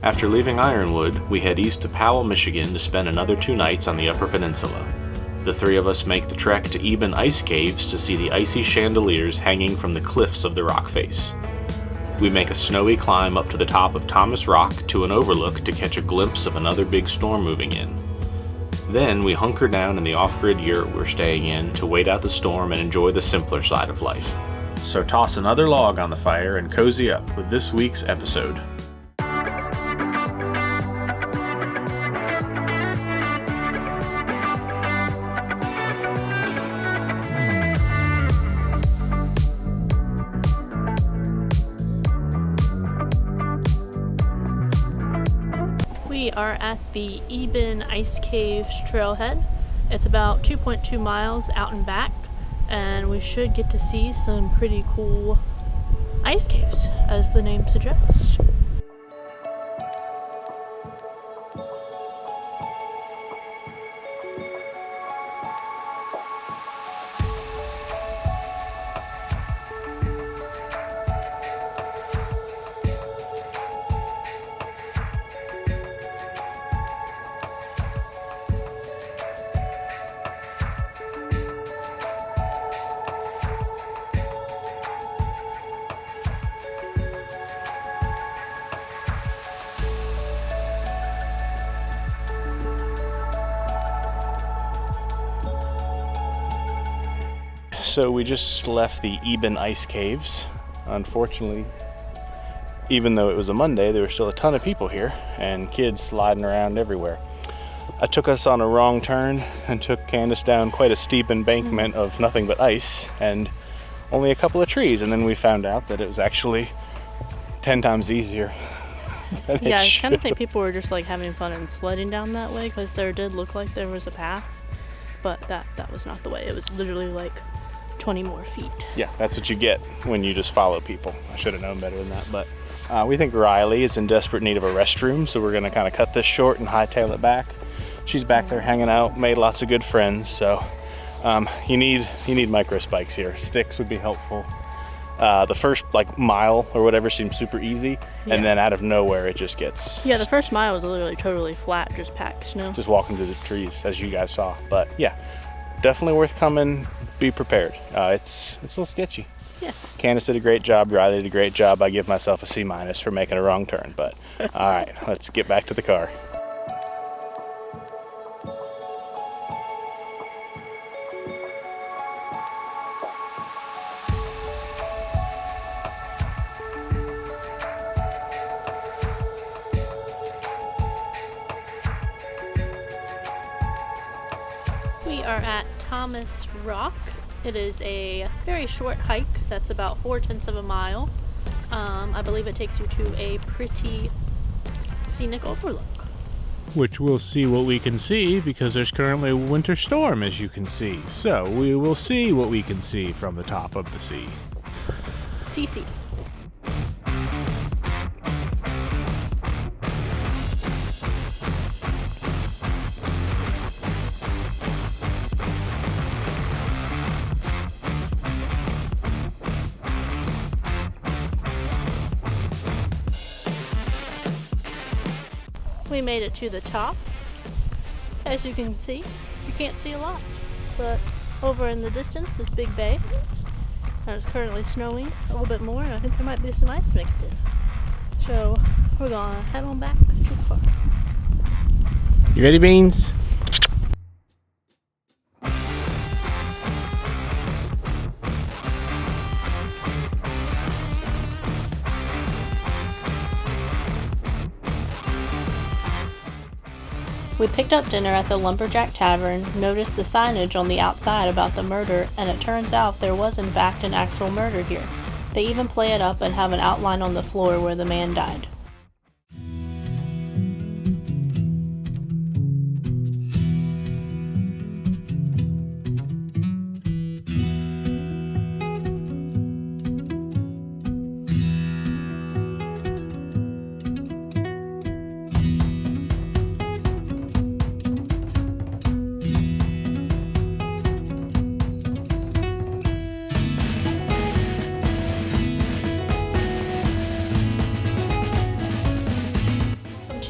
After leaving Ironwood, we head east to Powell, Michigan to spend another 2 nights on the Upper Peninsula. The 3 of us make the trek to Eben Ice Caves to see the icy chandeliers hanging from the cliffs of the rock face. We make a snowy climb up to the top of Thomas Rock to an overlook to catch a glimpse of another big storm moving in. Then we hunker down in the off-grid yurt we're staying in to wait out the storm and enjoy the simpler side of life. So toss another log on the fire and cozy up with this week's episode. We are at the Eben Ice Caves trailhead. It's about 2.2 miles out and back, and we should get to see some pretty cool ice caves, as the name suggests. So we just left the Eben Ice Caves. Unfortunately, even though it was a Monday, there were still a ton of people here and kids sliding around everywhere. I took us on a wrong turn and took Candace down quite a steep embankment of nothing but ice and only a couple of trees, and then we found out that it was actually 10 times easier. Yeah, I kind of think people were just like having fun and sledding down that way, because there did look like there was a path, but that was not the way. It was literally like 20 more feet. Yeah, that's what you get when you just follow people. I should have known better than that, but we think Riley is in desperate need of a restroom, so we're going to kind of cut this short and hightail it back. She's back there hanging out, made lots of good friends, so you need micro spikes here. Sticks would be helpful. The first mile or whatever seems super easy, and then out of nowhere it just gets... Yeah, the first mile was literally totally flat, just packed snow. Just walking through the trees, as you guys saw. But yeah, definitely worth coming. Be prepared. It's a little sketchy. Yeah. Candace did a great job. Riley did a great job. I give myself a C- for making a wrong turn. But all right, let's get back to the car. We are at Thomas Rock. It is a very short hike that's about 4/10 of a mile. I believe it takes you to a pretty scenic overlook. Which we'll see what we can see, because there's currently a winter storm, as you can see. So we will see what we can see from the top of the sea. CC. We made it to the top. As you can see, you can't see a lot, but over in the distance, this big bay, and it's currently snowing a little bit more, and I think there might be some ice mixed in. So we're gonna head on back to the car. You ready, Beans? We picked up dinner at the Lumberjack Tavern, noticed the signage on the outside about the murder, and it turns out there was in fact an actual murder here. They even play it up and have an outline on the floor where the man died.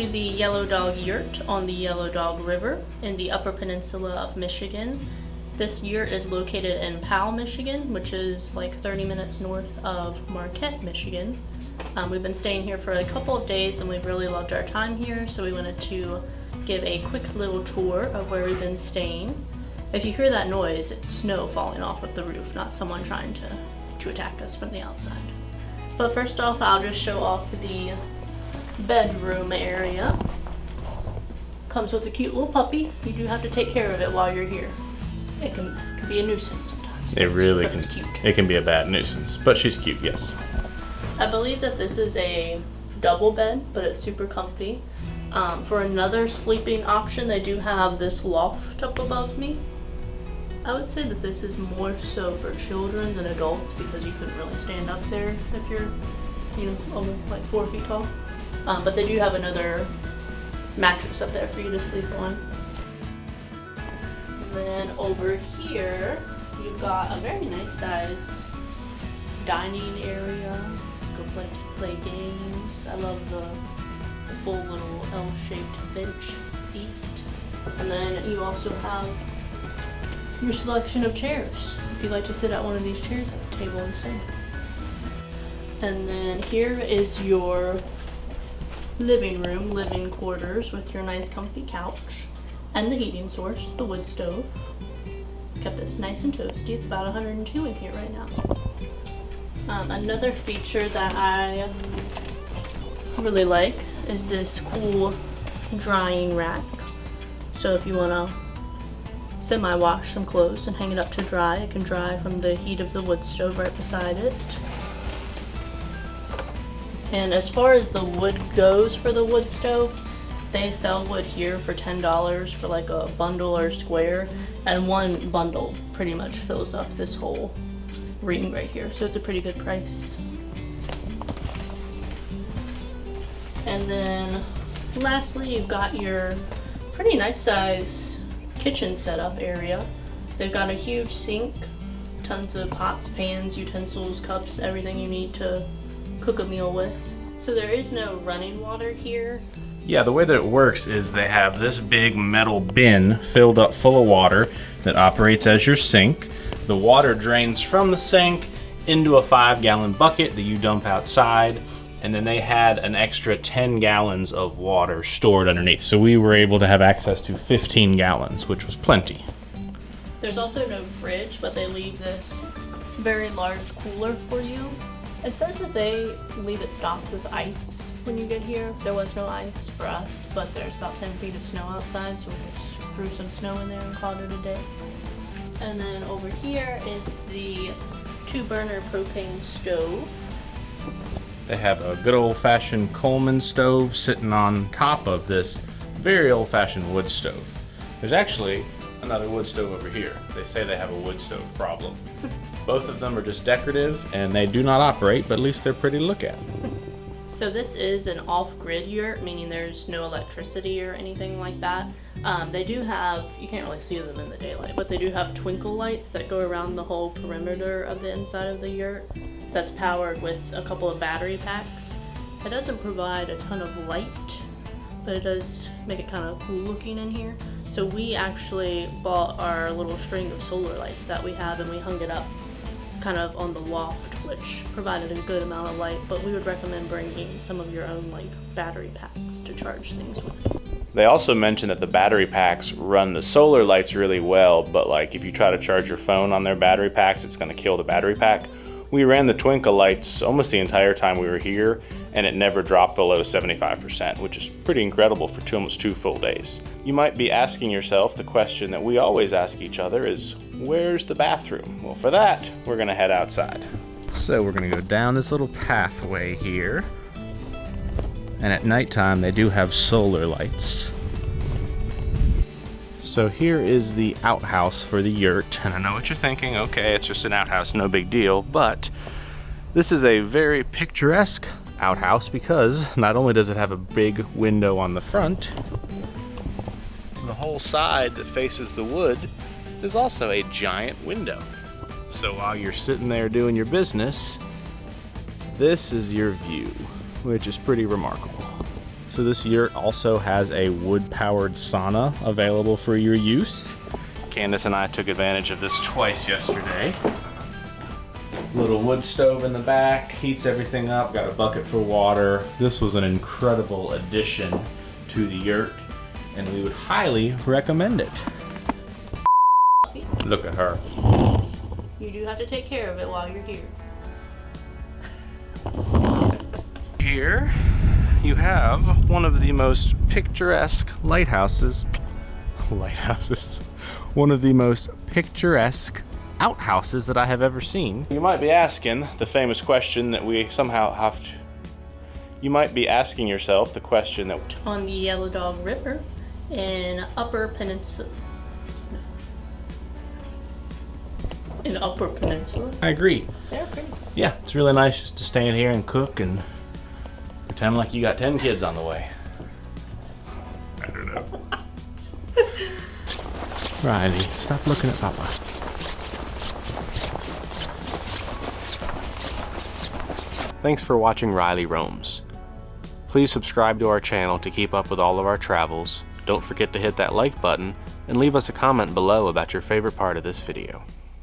to the Yellow Dog Yurt on the Yellow Dog River in the Upper Peninsula of Michigan. This yurt is located in Powell, Michigan, which is like 30 minutes north of Marquette, Michigan. We've been staying here for a couple of days and we've really loved our time here, so we wanted to give a quick little tour of where we've been staying. If you hear that noise, it's snow falling off of the roof, not someone trying to attack us from the outside. But first off, I'll just show off the bedroom area. Comes with a cute little puppy. You do have to take care of it while you're here. It can be a nuisance sometimes. It really can. It's cute. It can be a bad nuisance, but she's cute, yes. I believe that this is a double bed, but it's super comfy. For another sleeping option, they do have this loft up above me. I would say that this is more so for children than adults because you couldn't really stand up there if you're, over like 4 feet tall. But they do have another mattress up there for you to sleep on. And then over here, you've got a very nice size dining area. Good place to play games. I love the full little L-shaped bench seat. And then you also have your selection of chairs if you'd like to sit at one of these chairs at the table instead. And then here is your living quarters with your nice comfy couch and the heating source, the wood stove. It's kept us nice and toasty. It's about 102 in here right now. Another feature that I really like is this cool drying rack. So if you want to semi-wash some clothes and hang it up to dry, it can dry from the heat of the wood stove right beside it. And as far as the wood goes for the wood stove, they sell wood here for $10 for like a bundle or square, and one bundle pretty much fills up this whole ring right here, so it's a pretty good price. And then lastly, you've got your pretty nice size kitchen setup area. They've got a huge sink, tons of pots, pans, utensils, cups, everything you need to cook a meal with. So there is no running water here. Yeah, the way that it works is they have this big metal bin filled up full of water that operates as your sink. The water drains from the sink into a 5-gallon bucket that you dump outside, and then they had an extra 10 gallons of water stored underneath. So we were able to have access to 15 gallons, which was plenty. There's also no fridge, but they leave this very large cooler for you. It says that they leave it stocked with ice when you get here. There was no ice for us, but there's about 10 feet of snow outside, so we just threw some snow in there and called it a day. And then over here is the 2-burner propane stove. They have a good old-fashioned Coleman stove sitting on top of this very old-fashioned wood stove. There's actually another wood stove over here. They say they have a wood stove problem. Both of them are just decorative and they do not operate, but at least they're pretty to look at. So this is an off-grid yurt, meaning there's no electricity or anything like that. They do have, you can't really see them in the daylight, but they do have twinkle lights that go around the whole perimeter of the inside of the yurt. That's powered with a couple of battery packs. It doesn't provide a ton of light, but it does make it kind of cool looking in here. So we actually bought our little string of solar lights that we have, and we hung it up kind of on the loft, which provided a good amount of light, but we would recommend bringing some of your own like battery packs to charge things with. They also mentioned that the battery packs run the solar lights really well, but like if you try to charge your phone on their battery packs, it's going to kill the battery pack. We ran the twinkle lights almost the entire time we were here, and it never dropped below 75%, which is pretty incredible for almost 2 full days. You might be asking yourself the question that we always ask each other is, where's the bathroom? Well, for that, we're gonna head outside. So we're gonna go down this little pathway here. And at nighttime, they do have solar lights. So here is the outhouse for the yurt, and I know what you're thinking, okay, it's just an outhouse, no big deal, but this is a very picturesque outhouse because not only does it have a big window on the front, the whole side that faces the wood is also a giant window. So while you're sitting there doing your business, this is your view, which is pretty remarkable. So this yurt also has a wood-powered sauna available for your use. Candace and I took advantage of this twice yesterday. Little wood stove in the back, heats everything up, got a bucket for water. This was an incredible addition to the yurt, and we would highly recommend it. Look at her. You do have to take care of it while you're here. Here you have one of the most picturesque lighthouses. One of the most picturesque outhouses that I have ever seen. You might be asking the famous question that we somehow have to... You might be asking yourself the question that... On the Yellow Dog River in Upper Peninsula. In Upper Peninsula. I agree. They're pretty. Yeah, it's really nice just to stay in here and cook and pretend like you got 10 kids on the way. I don't know. Riley, stop looking at Papa. Thanks for watching Riley Roams. Please subscribe to our channel to keep up with all of our travels. Don't forget to hit that like button and leave us a comment below about your favorite part of this video.